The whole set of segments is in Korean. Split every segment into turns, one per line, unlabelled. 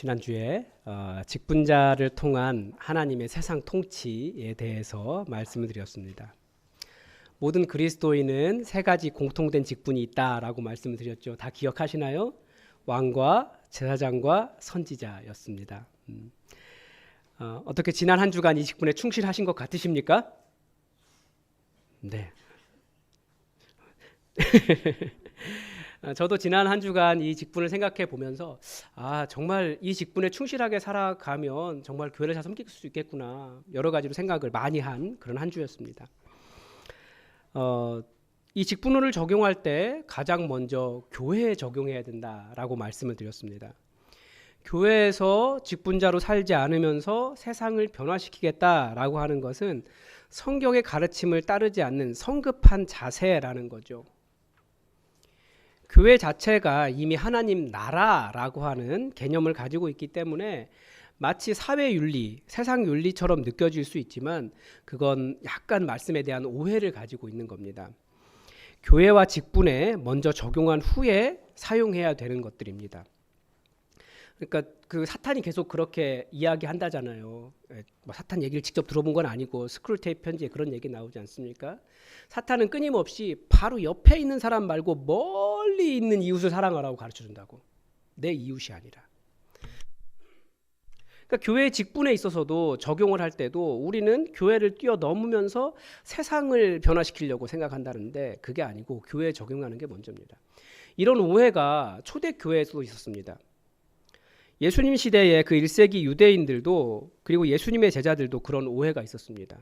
지난주에 직분자를 통한 하나님의 세상 통치에 대해서 말씀을 드렸습니다. 모든 그리스도인은 세 가지 공통된 직분이 있다라고 말씀을 드렸죠. 다 기억하시나요? 왕과 제사장과 선지자였습니다. 어떻게 지난 한 주간 이 직분에 충실하신 것 같으십니까? 네. 저도 지난 한 주간 이 직분을 생각해 보면서 정말 이 직분에 충실하게 살아가면 정말 교회를 잘 섬길 수 있겠구나, 여러 가지로 생각을 많이 한 그런 한 주였습니다. 이 직분을 적용할 때 가장 먼저 교회에 적용해야 된다라고 말씀을 드렸습니다. 교회에서 직분자로 살지 않으면서 세상을 변화시키겠다라고 하는 것은 성경의 가르침을 따르지 않는 성급한 자세라는 거죠. 교회 자체가 이미 하나님 나라라고 하는 개념을 가지고 있기 때문에 마치 사회윤리, 세상 윤리처럼 느껴질 수 있지만 그건 약간 말씀에 대한 오해를 가지고 있는 겁니다. 교회와 직분에 먼저 적용한 후에 사용해야 되는 것들입니다. 그러니까 그 사탄이 계속 그렇게 이야기한다잖아요. 사탄 얘기를 직접 들어본 건 아니고 스크롤테이프 편지에 그런 얘기 나오지 않습니까? 사탄은 끊임없이 바로 옆에 있는 사람 말고 멀리 있는 이웃을 사랑하라고 가르쳐준다고. 내 이웃이 아니라. 그러니까 교회의 직분에 있어서도 적용을 할 때도 우리는 교회를 뛰어넘으면서 세상을 변화시키려고 생각한다는데 그게 아니고 교회에 적용하는 게 먼저입니다. 이런 오해가 초대교회에서도 있었습니다. 예수님 시대의 그 1세기 유대인들도 그리고 예수님의 제자들도 그런 오해가 있었습니다.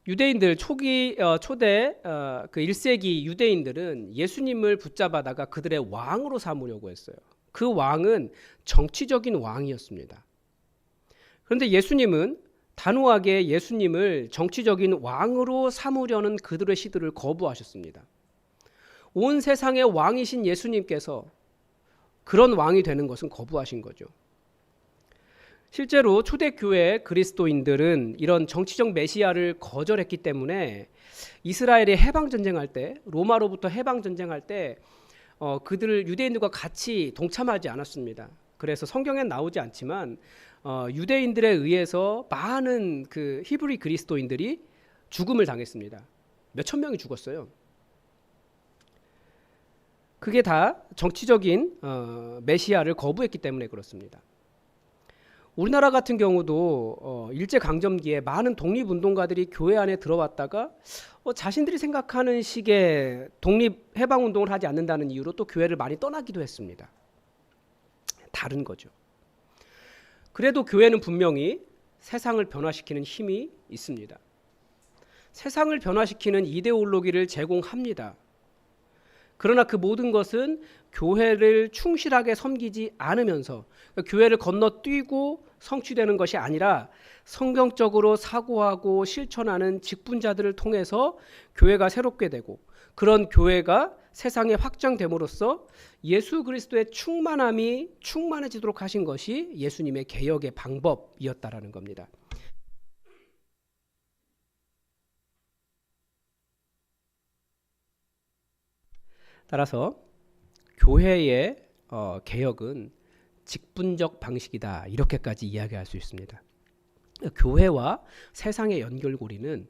유대인들 초대 그 1세기 유대인들은 예수님을 붙잡아다가 그들의 왕으로 삼으려고 했어요. 그 왕은 정치적인 왕이었습니다. 그런데 예수님은 단호하게 예수님을 정치적인 왕으로 삼으려는 그들의 시도를 거부하셨습니다. 온 세상의 왕이신 예수님께서 그런 왕이 되는 것은 거부하신 거죠. 실제로 초대교회 그리스도인들은 이런 정치적 메시아를 거절했기 때문에 이스라엘의 해방전쟁할 때, 로마로부터 해방전쟁할 때 그들을 유대인들과 같이 동참하지 않았습니다. 그래서 성경엔 나오지 않지만 유대인들에 의해서 많은 그 히브리 그리스도인들이 죽음을 당했습니다. 몇천 명이 죽었어요. 그게 다 정치적인 메시아를 거부했기 때문에 그렇습니다. 우리나라 같은 경우도 일제강점기에 많은 독립운동가들이 교회 안에 들어왔다가 자신들이 생각하는 식의 독립해방운동을 하지 않는다는 이유로 또 교회를 많이 떠나기도 했습니다. 다른 거죠. 그래도 교회는 분명히 세상을 변화시키는 힘이 있습니다. 세상을 변화시키는 이데올로기를 제공합니다. 그러나 그 모든 것은 교회를 충실하게 섬기지 않으면서 교회를 건너뛰고 성취되는 것이 아니라 성경적으로 사고하고 실천하는 직분자들을 통해서 교회가 새롭게 되고 그런 교회가 세상에 확장됨으로써 예수 그리스도의 충만함이 충만해지도록 하신 것이 예수님의 개혁의 방법이었다라는 겁니다. 따라서 교회의 개혁은 직분적 방식이다, 이렇게까지 이야기할 수 있습니다. 교회와 세상의 연결고리는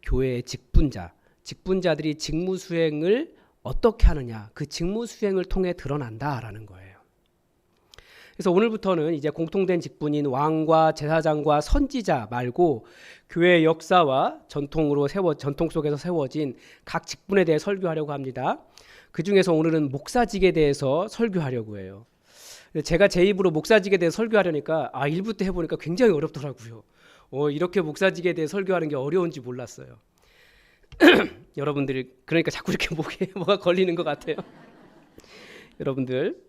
교회의 직분자들이 직무 수행을 어떻게 하느냐, 그 직무 수행을 통해 드러난다라는 거예요. 그래서 오늘부터는 이제 공통된 직분인 왕과 제사장과 선지자 말고 교회의 역사와 전통 속에서 세워진 각 직분에 대해 설교하려고 합니다. 그 중에서 오늘은 목사직에 대해서 설교하려고 해요. 제가 제 입으로 목사직에 대해서 설교하려니까 1부 때 해보니까 굉장히 어렵더라고요. 이렇게 목사직에 대해 설교하는 게 어려운지 몰랐어요. 여러분들이 그러니까 자꾸 이렇게 목에 뭐가 걸리는 것 같아요. 여러분들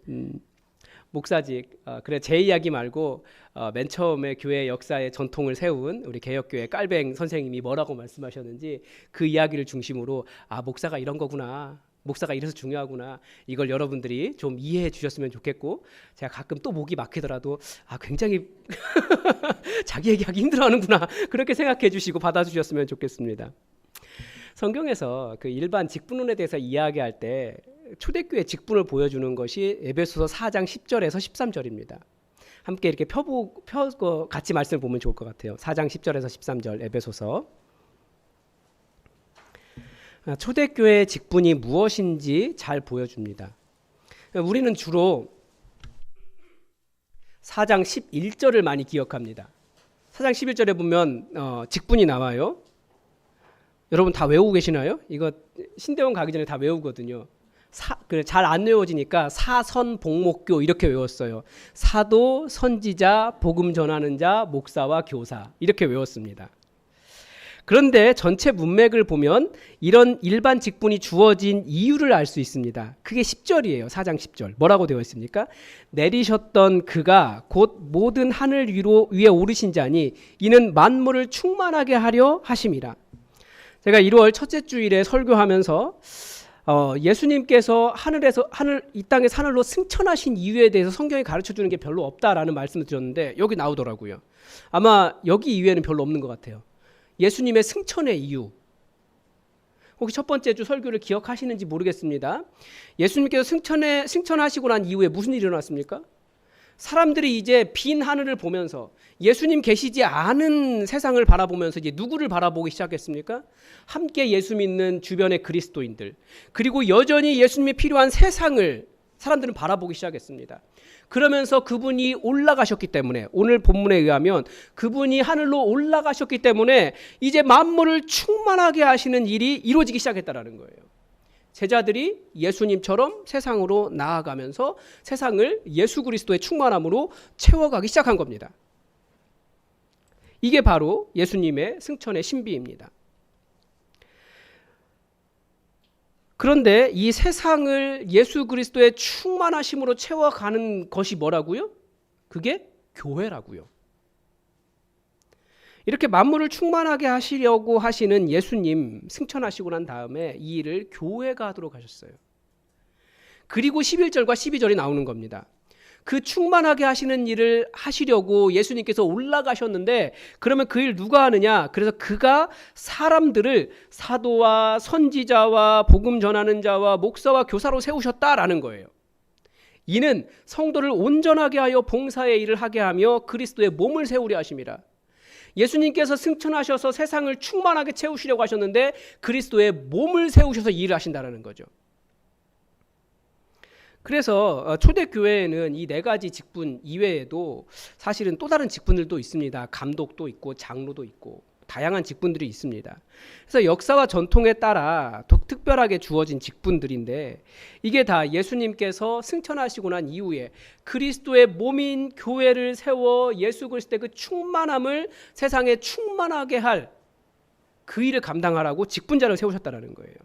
목사직, 그래 제 이야기 말고 맨 처음에 교회 역사의 전통을 세운 우리 개혁교회 깔뱅 선생님이 뭐라고 말씀하셨는지 그 이야기를 중심으로 목사가 이런 거구나, 목사가 이래서 중요하구나, 이걸 여러분들이 좀 이해해 주셨으면 좋겠고, 제가 가끔 또 목이 막히더라도 굉장히 자기 얘기하기 힘들어하는구나, 그렇게 생각해 주시고 받아주셨으면 좋겠습니다. 성경에서 그 일반 직분론에 대해서 이야기할 때 초대교회 직분을 보여주는 것이 에베소서 4장 10절에서 13절입니다. 함께 이렇게 펴고 같이 말씀을 보면 좋을 것 같아요. 4장 10절에서 13절 에베소서. 초대교회의 직분이 무엇인지 잘 보여줍니다. 우리는 주로 4장 11절을 많이 기억합니다. 4장 11절에 보면 직분이 나와요. 여러분 다 외우고 계시나요? 이거 신대원 가기 전에 다 외우거든요. 잘 안 외워지니까 사선 복목교 이렇게 외웠어요. 사도, 선지자, 복음 전하는 자, 목사와 교사 이렇게 외웠습니다. 그런데 전체 문맥을 보면 이런 일반 직분이 주어진 이유를 알 수 있습니다. 그게 10절이에요. 4장 10절. 뭐라고 되어 있습니까? 내리셨던 그가 곧 모든 하늘 위에 오르신 자니 이는 만물을 충만하게 하려 하심이라. 제가 1월 첫째 주일에 설교하면서 예수님께서 이 땅의 하늘로 승천하신 이유에 대해서 성경이 가르쳐주는 게 별로 없다라는 말씀을 드렸는데 여기 나오더라고요. 아마 여기 이유에는 별로 없는 것 같아요. 예수님의 승천의 이유. 혹시 첫 번째 주 설교를 기억하시는지 모르겠습니다. 예수님께서 승천하시고 난 이후에 무슨 일이 일어났습니까? 사람들이 이제 빈 하늘을 보면서 예수님 계시지 않은 세상을 바라보면서 이제 누구를 바라보기 시작했습니까? 함께 예수 믿는 주변의 그리스도인들, 그리고 여전히 예수님이 필요한 세상을 사람들은 바라보기 시작했습니다. 그러면서 그분이 올라가셨기 때문에, 오늘 본문에 의하면 그분이 하늘로 올라가셨기 때문에 이제 만물을 충만하게 하시는 일이 이루어지기 시작했다라는 거예요. 제자들이 예수님처럼 세상으로 나아가면서 세상을 예수 그리스도의 충만함으로 채워가기 시작한 겁니다. 이게 바로 예수님의 승천의 신비입니다. 그런데 이 세상을 예수 그리스도의 충만하심으로 채워가는 것이 뭐라고요? 그게 교회라고요. 이렇게 만물을 충만하게 하시려고 하시는 예수님 승천하시고 난 다음에 이 일을 교회가 하도록 하셨어요. 그리고 11절과 12절이 나오는 겁니다. 그 충만하게 하시는 일을 하시려고 예수님께서 올라가셨는데 그러면 그 일 누가 하느냐? 그래서 그가 사람들을 사도와 선지자와 복음 전하는 자와 목사와 교사로 세우셨다라는 거예요. 이는 성도를 온전하게 하여 봉사의 일을 하게 하며 그리스도의 몸을 세우려 하심이라. 예수님께서 승천하셔서 세상을 충만하게 채우시려고 하셨는데 그리스도의 몸을 세우셔서 일을 하신다는 거죠. 그래서 초대교회에는 이 네 가지 직분 이외에도 사실은 또 다른 직분들도 있습니다. 감독도 있고 장로도 있고 다양한 직분들이 있습니다. 그래서 역사와 전통에 따라 특별하게 주어진 직분들인데 이게 다 예수님께서 승천하시고 난 이후에 그리스도의 몸인 교회를 세워 예수 그리스도의 그 충만함을 세상에 충만하게 할 그 일을 감당하라고 직분자를 세우셨다는 거예요.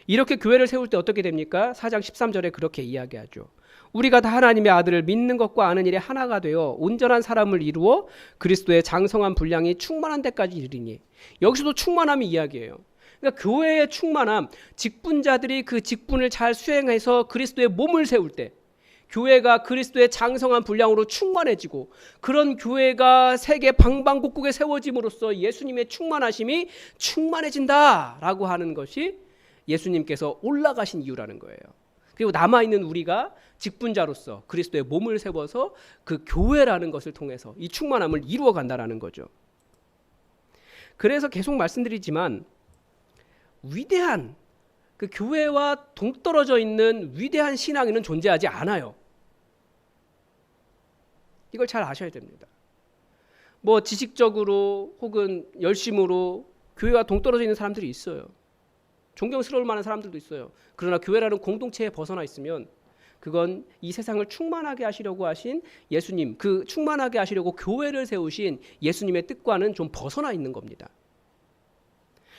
이렇게 교회를 세울 때 어떻게 됩니까? 4장 13절에 그렇게 이야기하죠. 우리가 다 하나님의 아들을 믿는 것과 아는 일에 하나가 되어 온전한 사람을 이루어 그리스도의 장성한 분량이 충만한 데까지 이르리니. 여기서도 충만함이 이야기해요. 그러니까 교회의 충만함, 직분자들이 그 직분을 잘 수행해서 그리스도의 몸을 세울 때 교회가 그리스도의 장성한 분량으로 충만해지고 그런 교회가 세계 방방곡곡에 세워짐으로써 예수님의 충만하심이 충만해진다라고 하는 것이 예수님께서 올라가신 이유라는 거예요. 그리고 남아있는 우리가 직분자로서 그리스도의 몸을 세워서 그 교회라는 것을 통해서 이 충만함을 이루어 간다라는 거죠. 그래서 계속 말씀드리지만 위대한 그 교회와 동떨어져 있는 위대한 신앙인은 존재하지 않아요. 이걸 잘 아셔야 됩니다. 뭐 지식적으로 혹은 열심으로 교회와 동떨어져 있는 사람들이 있어요. 존경스러울 만한 사람들도 있어요. 그러나 교회라는 공동체에 벗어나 있으면 그건 이 세상을 충만하게 하시려고 하신 예수님, 그 충만하게 하시려고 교회를 세우신 예수님의 뜻과는 좀 벗어나 있는 겁니다.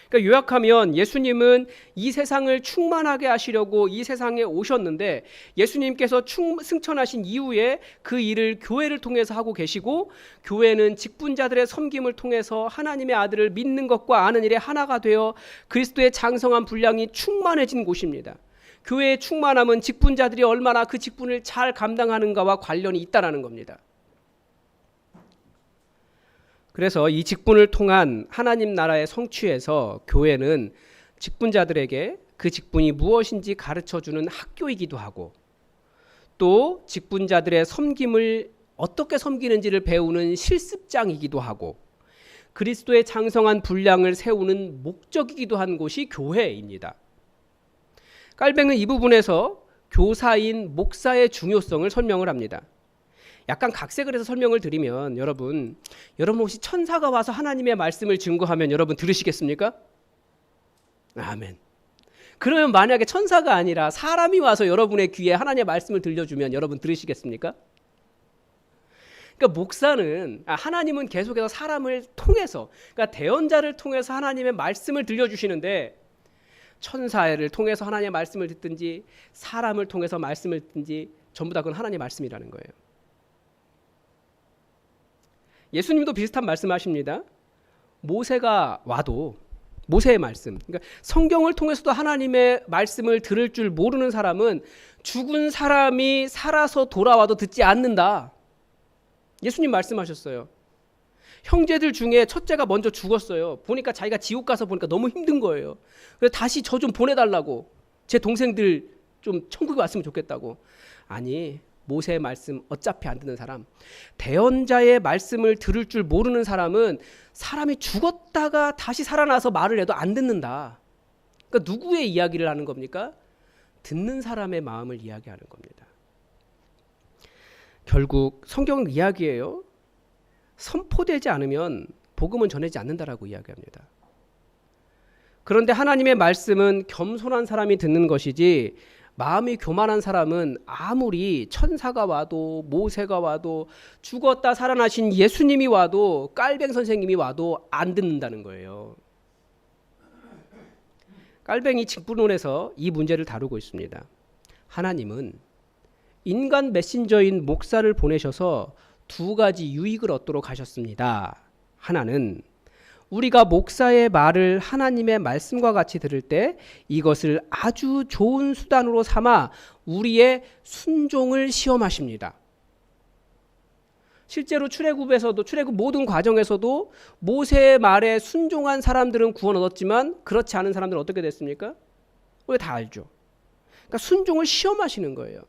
그러니까 요약하면 예수님은 이 세상을 충만하게 하시려고 이 세상에 오셨는데 예수님께서 승천하신 이후에 그 일을 교회를 통해서 하고 계시고 교회는 직분자들의 섬김을 통해서 하나님의 아들을 믿는 것과 아는 일에 하나가 되어 그리스도의 장성한 분량이 충만해진 곳입니다. 교회의 충만함은 직분자들이 얼마나 그 직분을 잘 감당하는가와 관련이 있다는 겁니다. 그래서 이 직분을 통한 하나님 나라의 성취에서 교회는 직분자들에게 그 직분이 무엇인지 가르쳐주는 학교이기도 하고, 또 직분자들의 섬김을 어떻게 섬기는지를 배우는 실습장이기도 하고, 그리스도의 장성한 분량을 세우는 목적이기도 한 곳이 교회입니다. 깔뱅은 이 부분에서 교사인 목사의 중요성을 설명을 합니다. 약간 각색을 해서 설명을 드리면, 여러분 혹시 천사가 와서 하나님의 말씀을 증거하면 여러분 들으시겠습니까? 아멘. 그러면 만약에 천사가 아니라 사람이 와서 여러분의 귀에 하나님의 말씀을 들려주면 여러분 들으시겠습니까? 그러니까 목사는, 하나님은 계속해서 사람을 통해서, 그러니까 대언자를 통해서 하나님의 말씀을 들려주시는데, 천사를 통해서 하나님의 말씀을 듣든지 사람을 통해서 말씀을 듣든지 전부 다 그건 하나님의 말씀이라는 거예요. 예수님도 비슷한 말씀하십니다. 모세가 와도, 모세의 말씀, 그러니까 성경을 통해서도 하나님의 말씀을 들을 줄 모르는 사람은 죽은 사람이 살아서 돌아와도 듣지 않는다. 예수님 말씀하셨어요. 형제들 중에 첫째가 먼저 죽었어요. 보니까 자기가 지옥 가서 보니까 너무 힘든 거예요. 그래서 다시 저 좀 보내달라고, 제 동생들 좀 천국에 왔으면 좋겠다고. 아니, 모세의 말씀 어차피 안 듣는 사람, 대언자의 말씀을 들을 줄 모르는 사람은 사람이 죽었다가 다시 살아나서 말을 해도 안 듣는다. 그러니까 누구의 이야기를 하는 겁니까? 듣는 사람의 마음을 이야기하는 겁니다. 결국 성경은 이야기예요. 선포되지 않으면 복음은 전하지 않는다라고 이야기합니다. 그런데 하나님의 말씀은 겸손한 사람이 듣는 것이지, 마음이 교만한 사람은 아무리 천사가 와도 모세가 와도 죽었다 살아나신 예수님이 와도 깔뱅 선생님이 와도 안 듣는다는 거예요. 깔뱅이 직분론에서 이 문제를 다루고 있습니다. 하나님은 인간 메신저인 목사를 보내셔서 두 가지 유익을 얻도록 하셨습니다. 하나는 우리가 목사의 말을 하나님의 말씀과 같이 들을 때 이것을 아주 좋은 수단으로 삼아 우리의 순종을 시험하십니다. 실제로 출애굽에서도, 출애굽 모든 과정에서도 모세의 말에 순종한 사람들은 구원 얻었지만 그렇지 않은 사람들은 어떻게 됐습니까? 우리 다 알죠. 그러니까 순종을 시험하시는 거예요.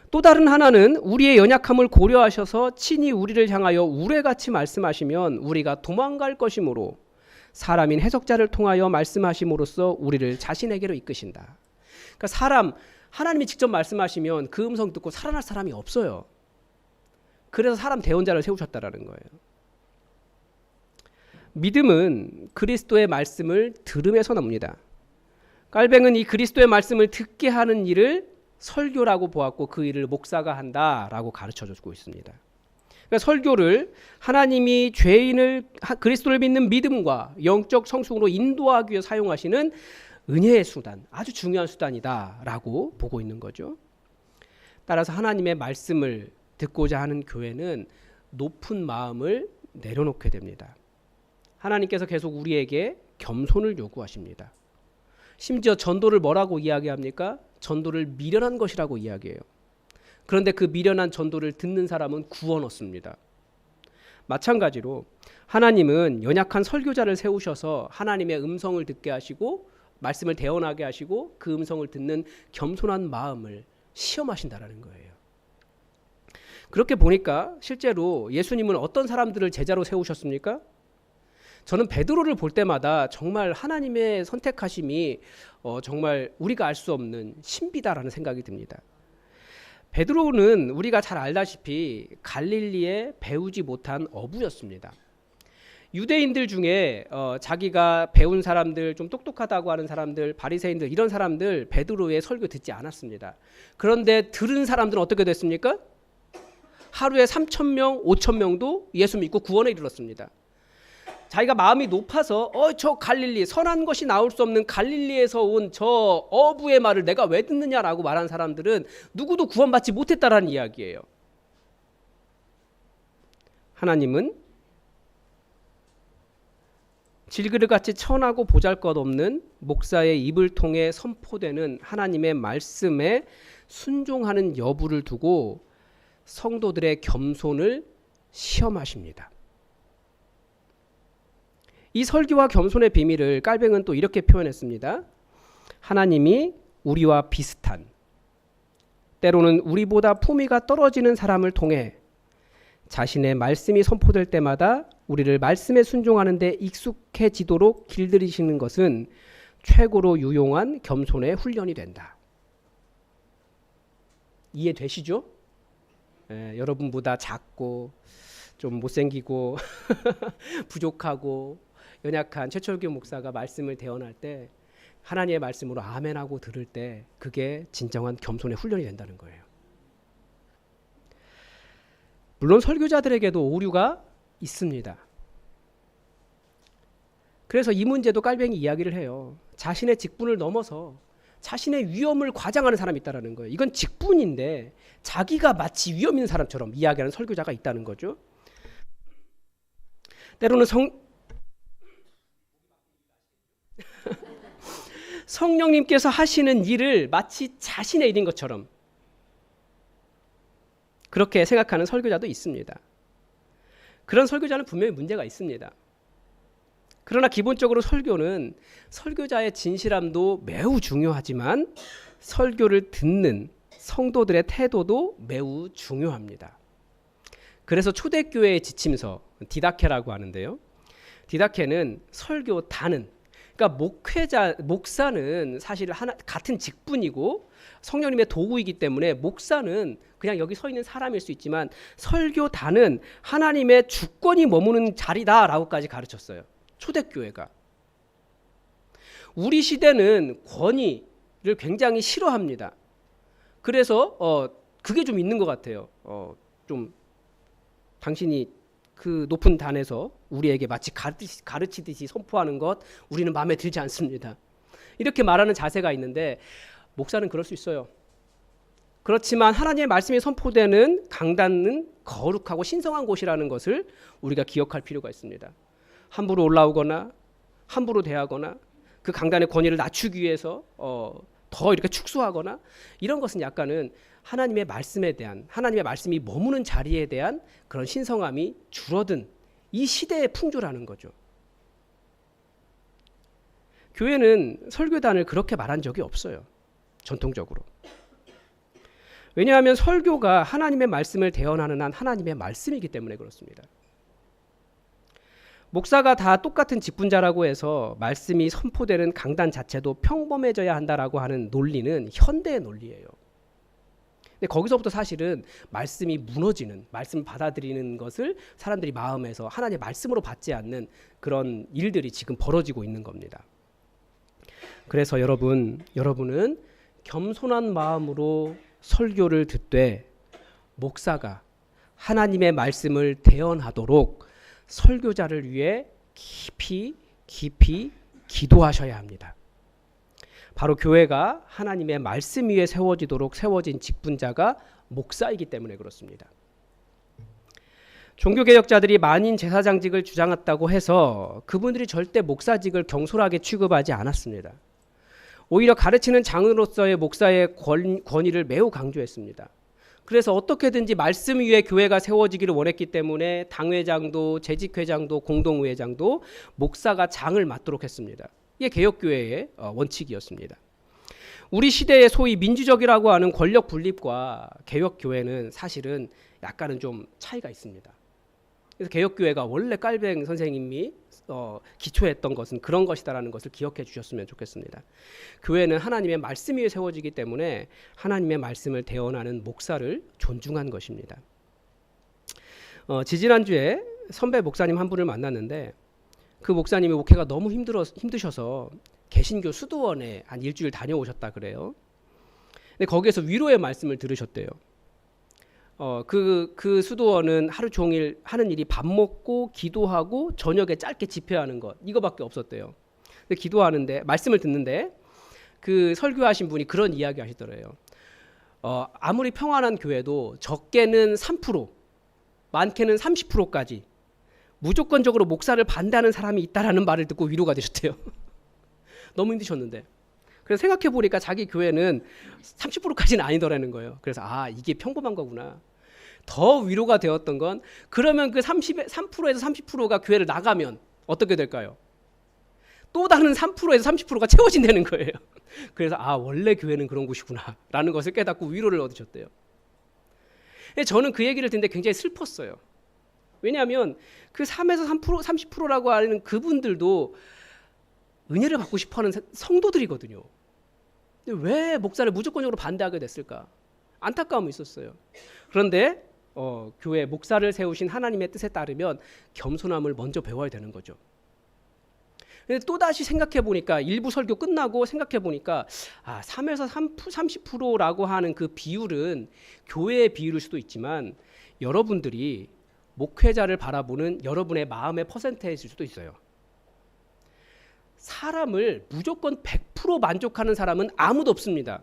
또 다른 하나는 우리의 연약함을 고려하셔서 친히 우리를 향하여 우레같이 말씀하시면 우리가 도망갈 것이므로 사람인 해석자를 통하여 말씀하심으로써 우리를 자신에게로 이끄신다. 그러니까 하나님이 직접 말씀하시면 그 음성 듣고 살아날 사람이 없어요. 그래서 사람 대언자를 세우셨다라는 거예요. 믿음은 그리스도의 말씀을 들음에서 납니다. 깔뱅은 이 그리스도의 말씀을 듣게 하는 일을 설교라고 보았고 그 일을 목사가 한다라고 가르쳐주고 있습니다. 그러니까 설교를 하나님이 죄인을 그리스도를 믿는 믿음과 영적 성숙으로 인도하기 위해 사용하시는 은혜의 수단, 아주 중요한 수단이다라고 보고 있는 거죠. 따라서 하나님의 말씀을 듣고자 하는 교회는 높은 마음을 내려놓게 됩니다. 하나님께서 계속 우리에게 겸손을 요구하십니다. 심지어 전도를 뭐라고 이야기합니까? 전도를 미련한 것이라고 이야기해요. 그런데 그 미련한 전도를 듣는 사람은 구원 얻습니다. 마찬가지로 하나님은 연약한 설교자를 세우셔서 하나님의 음성을 듣게 하시고 말씀을 대언하게 하시고 그 음성을 듣는 겸손한 마음을 시험하신다라는 거예요. 그렇게 보니까 실제로 예수님은 어떤 사람들을 제자로 세우셨습니까? 저는 베드로를 볼 때마다 정말 하나님의 선택하심이 정말 우리가 알 수 없는 신비다라는 생각이 듭니다. 베드로는 우리가 잘 알다시피 갈릴리에 배우지 못한 어부였습니다. 유대인들 중에 자기가 배운 사람들, 좀 똑똑하다고 하는 사람들, 바리새인들, 이런 사람들 베드로의 설교 듣지 않았습니다. 그런데 들은 사람들은 어떻게 됐습니까? 하루에 3,000명, 5,000명도 예수 믿고 구원에 이르렀습니다. 자기가 마음이 높아서 저 갈릴리, 선한 것이 나올 수 없는 갈릴리에서 온 저 어부의 말을 내가 왜 듣느냐라고 말한 사람들은 누구도 구원받지 못했다라는 이야기예요. 하나님은 질그릇같이 천하고 보잘것없는 목사의 입을 통해 선포되는 하나님의 말씀에 순종하는 여부를 두고 성도들의 겸손을 시험하십니다. 이 설교와 겸손의 비밀을 깔뱅은 또 이렇게 표현했습니다. 하나님이 우리와 비슷한, 때로는 우리보다 품위가 떨어지는 사람을 통해 자신의 말씀이 선포될 때마다 우리를 말씀에 순종하는 데 익숙해지도록 길들이시는 것은 최고로 유용한 겸손의 훈련이 된다. 이해되시죠? 여러분보다 작고 좀 못생기고 부족하고 연약한 최철규 목사가 말씀을 대언할 때 하나님의 말씀으로 아멘하고 들을 때 그게 진정한 겸손의 훈련이 된다는 거예요. 물론 설교자들에게도 오류가 있습니다. 그래서 이 문제도 깔뱅이 이야기를 해요. 자신의 직분을 넘어서 자신의 위엄을 과장하는 사람이 있다는 거예요. 이건 직분인데 자기가 마치 위엄 있는 사람처럼 이야기하는 설교자가 있다는 거죠. 때로는 성령님께서 하시는 일을 마치 자신의 일인 것처럼 그렇게 생각하는 설교자도 있습니다. 그런 설교자는 분명히 문제가 있습니다. 그러나 기본적으로 설교는 설교자의 진실함도 매우 중요하지만 설교를 듣는 성도들의 태도도 매우 중요합니다. 그래서 초대교회의 지침서 디다케라고 하는데요. 디다케는 설교단은, 그러니까 목사는 사실 같은 직분이고 성령님의 도구이기 때문에 목사는 그냥 여기 서 있는 사람일 수 있지만 설교단은 하나님의 주권이 머무는 자리다라고까지 가르쳤어요. 초대교회가. 우리 시대는 권위를 굉장히 싫어합니다. 그래서 그게 좀 있는 것 같아요. 좀 당신이 그 높은 단에서 우리에게 마치 가르치듯이 선포하는 것 우리는 마음에 들지 않습니다. 이렇게 말하는 자세가 있는데 목사는 그럴 수 있어요. 그렇지만 하나님의 말씀이 선포되는 강단은 거룩하고 신성한 곳이라는 것을 우리가 기억할 필요가 있습니다. 함부로 올라오거나 함부로 대하거나 그 강단의 권위를 낮추기 위해서 더 이렇게 축소하거나 이런 것은 약간은 하나님의 말씀에 대한, 하나님의 말씀이 머무는 자리에 대한 그런 신성함이 줄어든 이 시대의 풍조라는 거죠. 교회는 설교단을 그렇게 말한 적이 없어요. 전통적으로. 왜냐하면 설교가 하나님의 말씀을 대언하는 한 하나님의 말씀이기 때문에 그렇습니다. 목사가 다 똑같은 직분자라고 해서 말씀이 선포되는 강단 자체도 평범해져야 한다라고 하는 논리는 현대의 논리예요. 근데 거기서부터 사실은 말씀이 무너지는, 말씀을 받아들이는 것을 사람들이 마음에서 하나님의 말씀으로 받지 않는 그런 일들이 지금 벌어지고 있는 겁니다. 그래서 여러분은 겸손한 마음으로 설교를 듣되 목사가 하나님의 말씀을 대언하도록 설교자를 위해 깊이 기도하셔야 합니다. 바로 교회가 하나님의 말씀 위에 세워지도록 세워진 직분자가 목사이기 때문에 그렇습니다. 종교개혁자들이 만인 제사장직을 주장했다고 해서 그분들이 절대 목사직을 경솔하게 취급하지 않았습니다. 오히려 가르치는 장으로서의 목사의 권위를 매우 강조했습니다. 그래서 어떻게든지 말씀 위에 교회가 세워지기를 원했기 때문에 당회장도 재직회장도 공동회장도 목사가 장을 맡도록 했습니다. 이게 개혁교회의 원칙이었습니다. 우리 시대의 소위 민주적이라고 하는 권력 분립과 개혁교회는 사실은 약간은 좀 차이가 있습니다. 그래서 개혁교회가 원래 깔뱅 선생님이 기초했던 것은 그런 것이다라는 것을 기억해 주셨으면 좋겠습니다. 교회는 하나님의 말씀 위에 세워지기 때문에 하나님의 말씀을 대언하는 목사를 존중한 것입니다. 지지난주에 선배 목사님 한 분을 만났는데 그 목사님이 목회가 너무 힘드셔서 개신교 수도원에 한 일주일 다녀오셨다 그래요. 근데 거기에서 위로의 말씀을 들으셨대요. 그 수도원은 하루 종일 하는 일이 밥 먹고 기도하고 저녁에 짧게 집회하는 것 이거밖에 없었대요. 근데 기도하는데 말씀을 듣는데 그 설교하신 분이 그런 이야기 하시더래요. 아무리 평안한 교회도 적게는 3%, 많게는 30%까지 무조건적으로 목사를 반대하는 사람이 있다라는 말을 듣고 위로가 되셨대요. 너무 힘드셨는데. 그래서 생각해 보니까 자기 교회는 30%까지는 아니더라는 거예요. 그래서 이게 평범한 거구나. 더 위로가 되었던 건 그러면 그 3%에서 30%가 교회를 나가면 어떻게 될까요? 또 다른 3%에서 30%가 채워진다는 거예요. 그래서 원래 교회는 그런 곳이구나 라는 것을 깨닫고 위로를 얻으셨대요. 저는 그 얘기를 듣는데 굉장히 슬펐어요. 왜냐하면 그 3에서 3%, 30%라고 하는 그분들도 은혜를 받고 싶어하는 성도들이거든요. 근데 왜 목사를 무조건적으로 반대하게 됐을까? 안타까움이 있었어요. 그런데 교회 목사를 세우신 하나님의 뜻에 따르면 겸손함을 먼저 배워야 되는 거죠. 근데 또다시 생각해 보니까 일부 설교 끝나고 생각해 보니까 3에서 30%라고 하는 그 비율은 교회의 비율일 수도 있지만 여러분들이 목회자를 바라보는 여러분의 마음의 퍼센테이지일 수도 있어요. 사람을 무조건 100% 만족하는 사람은 아무도 없습니다.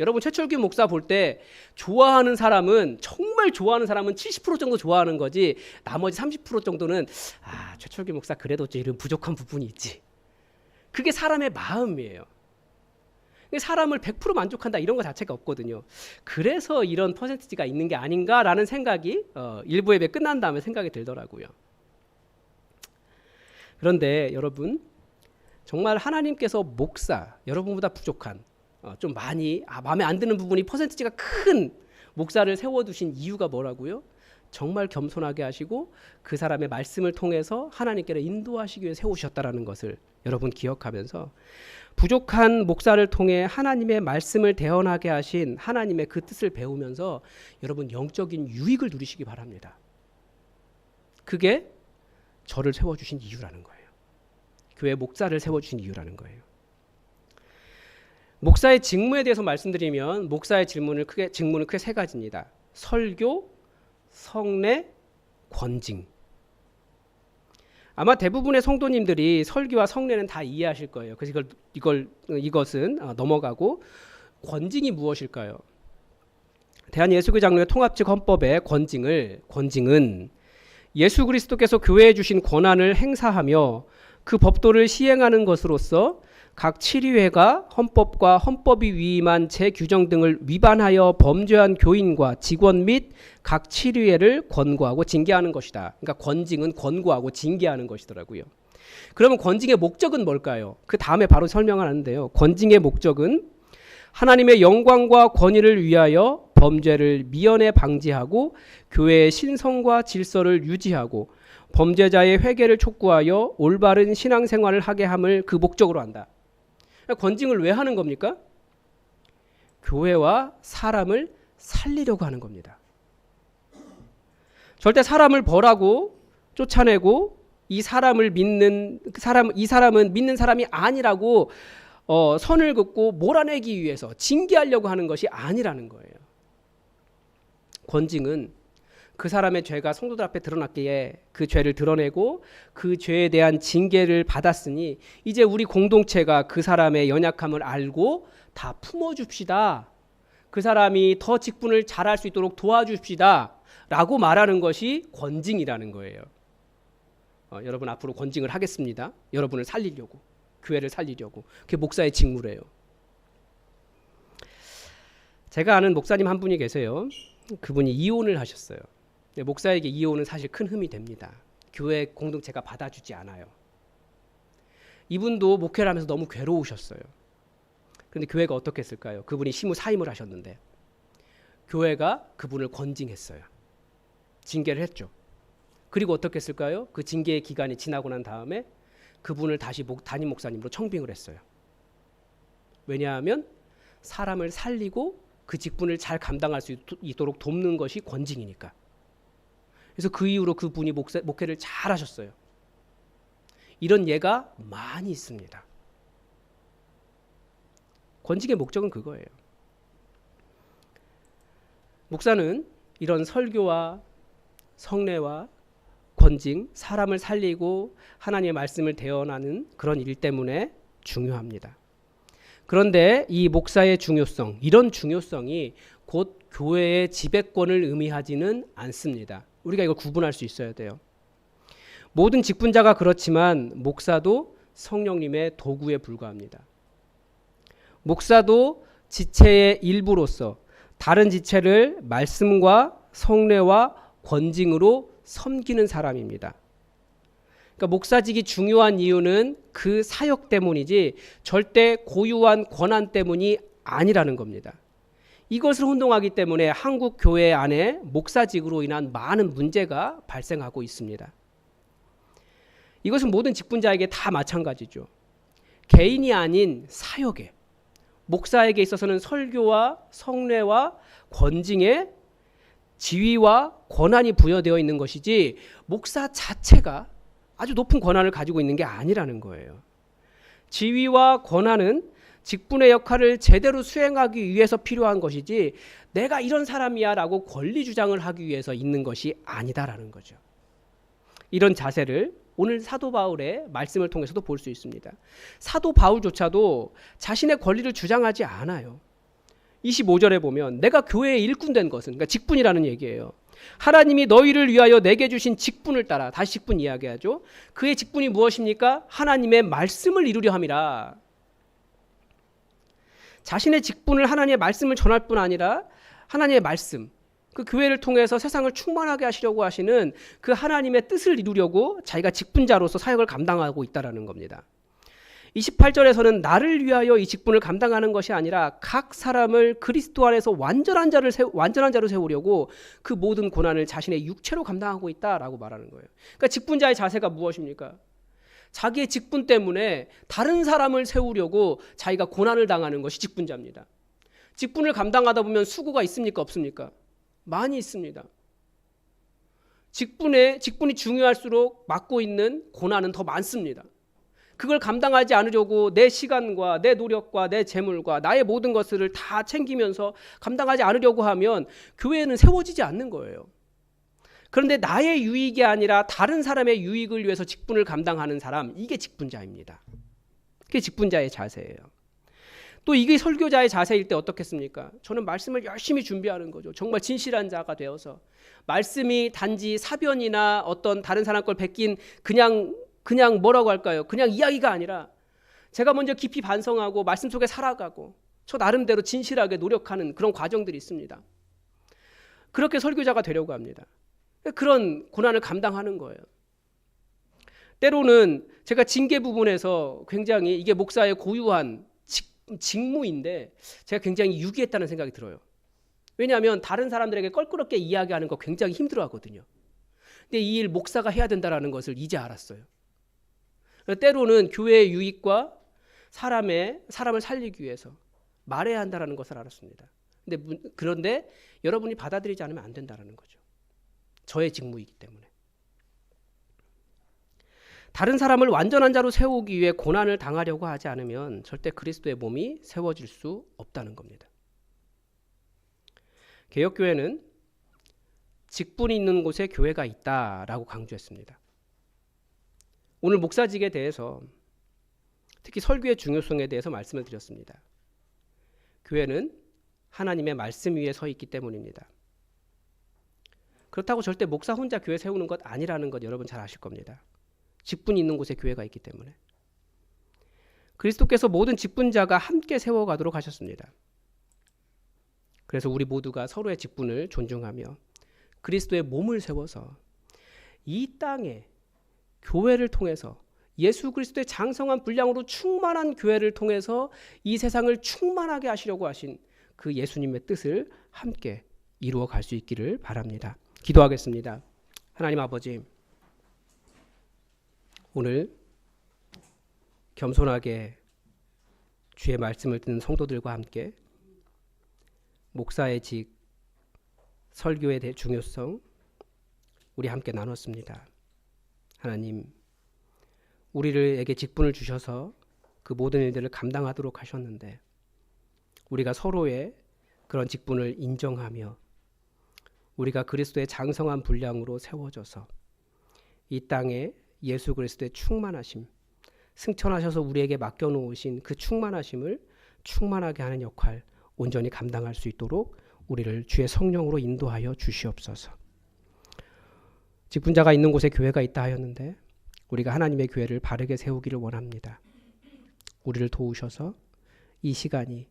여러분 최철규 목사 볼 때 좋아하는 사람은 정말 좋아하는 사람은 70% 정도 좋아하는 거지 나머지 30% 정도는 최철규 목사 그래도 이런 부족한 부분이 있지. 그게 사람의 마음이에요. 사람을 100% 만족한다 이런 거 자체가 없거든요. 그래서 이런 퍼센티지가 있는 게 아닌가라는 생각이 일부 예배 끝난 다음에 생각이 들더라고요. 그런데 여러분 정말 하나님께서 목사 여러분보다 부족한 좀 많이 마음에 안 드는 부분이 퍼센티지가 큰 목사를 세워두신 이유가 뭐라고요? 정말 겸손하게 하시고 그 사람의 말씀을 통해서 하나님께로 인도하시기 위해 세우셨다라는 것을 여러분 기억하면서 부족한 목사를 통해 하나님의 말씀을 대언하게 하신 하나님의 그 뜻을 배우면서 여러분 영적인 유익을 누리시기 바랍니다. 그게 저를 세워주신 이유라는 거예요. 교회 목사를 세워주신 이유라는 거예요. 목사의 직무에 대해서 말씀드리면 목사의 직무는 크게 세 가지입니다. 설교, 성례, 권징. 아마 대부분의 성도님들이 설교와 성례는 다 이해하실 거예요. 그래서 이것은 넘어가고 권징이 무엇일까요? 대한예수교 장로회 통합측 헌법의 권징은 예수 그리스도께서 교회에 주신 권한을 행사하며 그 법도를 시행하는 것으로서 각 치리회가 헌법과 헌법이 위임한 제규정 등을 위반하여 범죄한 교인과 직원 및 각 치리회를 권고하고 징계하는 것이다. 그러니까 권징은 권고하고 징계하는 것이더라고요. 그러면 권징의 목적은 뭘까요? 그 다음에 바로 설명하는데요. 권징의 목적은 하나님의 영광과 권위를 위하여 범죄를 미연에 방지하고 교회의 신성과 질서를 유지하고 범죄자의 회개를 촉구하여 올바른 신앙생활을 하게 함을 그 목적으로 한다. 권징을 왜 하는 겁니까? 교회와 사람을 살리려고 하는 겁니다. 절대 사람을 벌하고 쫓아내고 이 사람은 믿는 사람이 아니라고 선을 긋고 몰아내기 위해서 징계하려고 하는 것이 아니라는 거예요. 권징은 그 사람의 죄가 성도들 앞에 드러났기에 그 죄를 드러내고 그 죄에 대한 징계를 받았으니 이제 우리 공동체가 그 사람의 연약함을 알고 다 품어줍시다. 그 사람이 더 직분을 잘할 수 있도록 도와줍시다. 라고 말하는 것이 권징이라는 거예요. 여러분 앞으로 권징을 하겠습니다. 여러분을 살리려고, 교회를 살리려고. 그게 목사의 직무래요. 제가 아는 목사님 한 분이 계세요. 그분이 이혼을 하셨어요. 목사에게 이혼은 사실 큰 흠이 됩니다. 교회 공동체가 받아주지 않아요. 이분도 목회를 하면서 너무 괴로우셨어요. 그런데 교회가 어떻게 했을까요? 그분이 시무사임을 하셨는데 교회가 그분을 권징했어요. 징계를 했죠. 그리고 어떻게 했을까요? 그 징계의 기간이 지나고 난 다음에 그분을 다시 담임 목사님으로 청빙을 했어요. 왜냐하면 사람을 살리고 그 직분을 잘 감당할 수 있도록 돕는 것이 권징이니까. 그래서 그 이후로 그분이 목회를 잘 하셨어요. 이런 예가 많이 있습니다. 권징의 목적은 그거예요. 목사는 이런 설교와 성례와 권징, 사람을 살리고 하나님의 말씀을 대언하는 그런 일 때문에 중요합니다. 그런데 이 목사의 중요성, 이런 중요성이 곧 교회의 지배권을 의미하지는 않습니다. 우리가 이걸 구분할 수 있어야 돼요. 모든 직분자가 그렇지만 목사도 성령님의 도구에 불과합니다. 목사도 지체의 일부로서 다른 지체를 말씀과 성례와 권징으로 섬기는 사람입니다. 그러니까 목사직이 중요한 이유는 그 사역 때문이지 절대 고유한 권한 때문이 아니라는 겁니다. 이것을 혼동하기 때문에 한국 교회 안에 목사직으로 인한 많은 문제가 발생하고 있습니다. 이것은 모든 직분자에게 다 마찬가지죠. 개인이 아닌 사역에, 목사에게 있어서는 설교와 성례와 권징에 지위와 권한이 부여되어 있는 것이지 목사 자체가 아주 높은 권한을 가지고 있는 게 아니라는 거예요. 지위와 권한은 직분의 역할을 제대로 수행하기 위해서 필요한 것이지 내가 이런 사람이야 라고 권리 주장을 하기 위해서 있는 것이 아니다라는 거죠. 이런 자세를 오늘 사도 바울의 말씀을 통해서도 볼 수 있습니다. 사도 바울조차도 자신의 권리를 주장하지 않아요. 25절에 보면 내가 교회의 일꾼 된 것은, 그러니까 직분이라는 얘기예요. 하나님이 너희를 위하여 내게 주신 직분을 따라, 다시 직분 이야기하죠. 그의 직분이 무엇입니까? 하나님의 말씀을 이루려 함이라. 자신의 직분을 하나님의 말씀을 전할 뿐 아니라 하나님의 말씀, 그 교회를 통해서 세상을 충만하게 하시려고 하시는 그 하나님의 뜻을 이루려고 자기가 직분자로서 사역을 감당하고 있다는 겁니다. 28절에서는 나를 위하여 이 직분을 감당하는 것이 아니라 각 사람을 그리스도 안에서 완전한 자로 세우려고 그 모든 고난을 자신의 육체로 감당하고 있다라고 말하는 거예요. 그러니까 직분자의 자세가 무엇입니까? 자기의 직분 때문에 다른 사람을 세우려고 자기가 고난을 당하는 것이 직분자입니다. 직분을 감당하다 보면 수고가 있습니까? 없습니까? 많이 있습니다. 직분이 중요할수록 맡고 있는 고난은 더 많습니다. 그걸 감당하지 않으려고 내 시간과 내 노력과 내 재물과 나의 모든 것을 다 챙기면서 감당하지 않으려고 하면 교회는 세워지지 않는 거예요. 그런데 나의 유익이 아니라 다른 사람의 유익을 위해서 직분을 감당하는 사람, 이게 직분자입니다. 그게 직분자의 자세예요. 또 이게 설교자의 자세일 때 어떻겠습니까? 저는 말씀을 열심히 준비하는 거죠. 정말 진실한 자가 되어서 말씀이 단지 사변이나 어떤 다른 사람 걸 베낀 그냥 뭐라고 할까요? 그냥 이야기가 아니라 제가 먼저 깊이 반성하고 말씀 속에 살아가고 저 나름대로 진실하게 노력하는 그런 과정들이 있습니다. 그렇게 설교자가 되려고 합니다. 그런 고난을 감당하는 거예요. 때로는 제가 징계 부분에서 굉장히 이게 목사의 고유한 직무인데 제가 굉장히 유기했다는 생각이 들어요. 왜냐하면 다른 사람들에게 껄끄럽게 이야기하는 거 굉장히 힘들어하거든요. 근데 이 일 목사가 해야 된다는 것을 이제 알았어요. 때로는 교회의 유익과 사람을 살리기 위해서 말해야 한다는 것을 알았습니다. 그런데 여러분이 받아들이지 않으면 안 된다는 거죠. 저의 직무이기 때문에. 다른 사람을 완전한 자로 세우기 위해 고난을 당하려고 하지 않으면 절대 그리스도의 몸이 세워질 수 없다는 겁니다. 개혁교회는 직분이 있는 곳에 교회가 있다라고 강조했습니다. 오늘 목사직에 대해서 특히 설교의 중요성에 대해서 말씀을 드렸습니다. 교회는 하나님의 말씀 위에 서 있기 때문입니다. 그렇다고 절대 목사 혼자 교회 세우는 것 아니라는 것 여러분 잘 아실 겁니다. 직분이 있는 곳에 교회가 있기 때문에. 그리스도께서 모든 직분자가 함께 세워가도록 하셨습니다. 그래서 우리 모두가 서로의 직분을 존중하며 그리스도의 몸을 세워서 이 땅에 교회를 통해서 예수 그리스도의 장성한 분량으로 충만한 교회를 통해서 이 세상을 충만하게 하시려고 하신 그 예수님의 뜻을 함께 이루어 갈 수 있기를 바랍니다. 기도하겠습니다. 하나님 아버지, 오늘 겸손하게 주의 말씀을 듣는 성도들과 함께 목사의 직, 설교의 중요성 우리 함께 나눴습니다. 하나님, 우리에게 직분을 주셔서 그 모든 일들을 감당하도록 하셨는데 우리가 서로의 그런 직분을 인정하며 우리가 그리스도의 장성한 분량으로 세워져서 이 땅에 예수 그리스도의 충만하심, 승천하셔서 우리에게 맡겨놓으신 그 충만하심을 충만하게 하는 역할 온전히 감당할 수 있도록 우리를 주의 성령으로 인도하여 주시옵소서. 직분자가 있는 곳에 교회가 있다 하였는데 우리가 하나님의 교회를 바르게 세우기를 원합니다. 우리를 도우셔서 이 시간이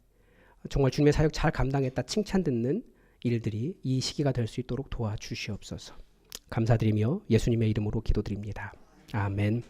정말 주님의 사역 잘 감당했다 칭찬 듣는 일들이 이 시기가 될 수 있도록 도와주시옵소서. 감사드리며 예수님의 이름으로 기도드립니다. 아멘.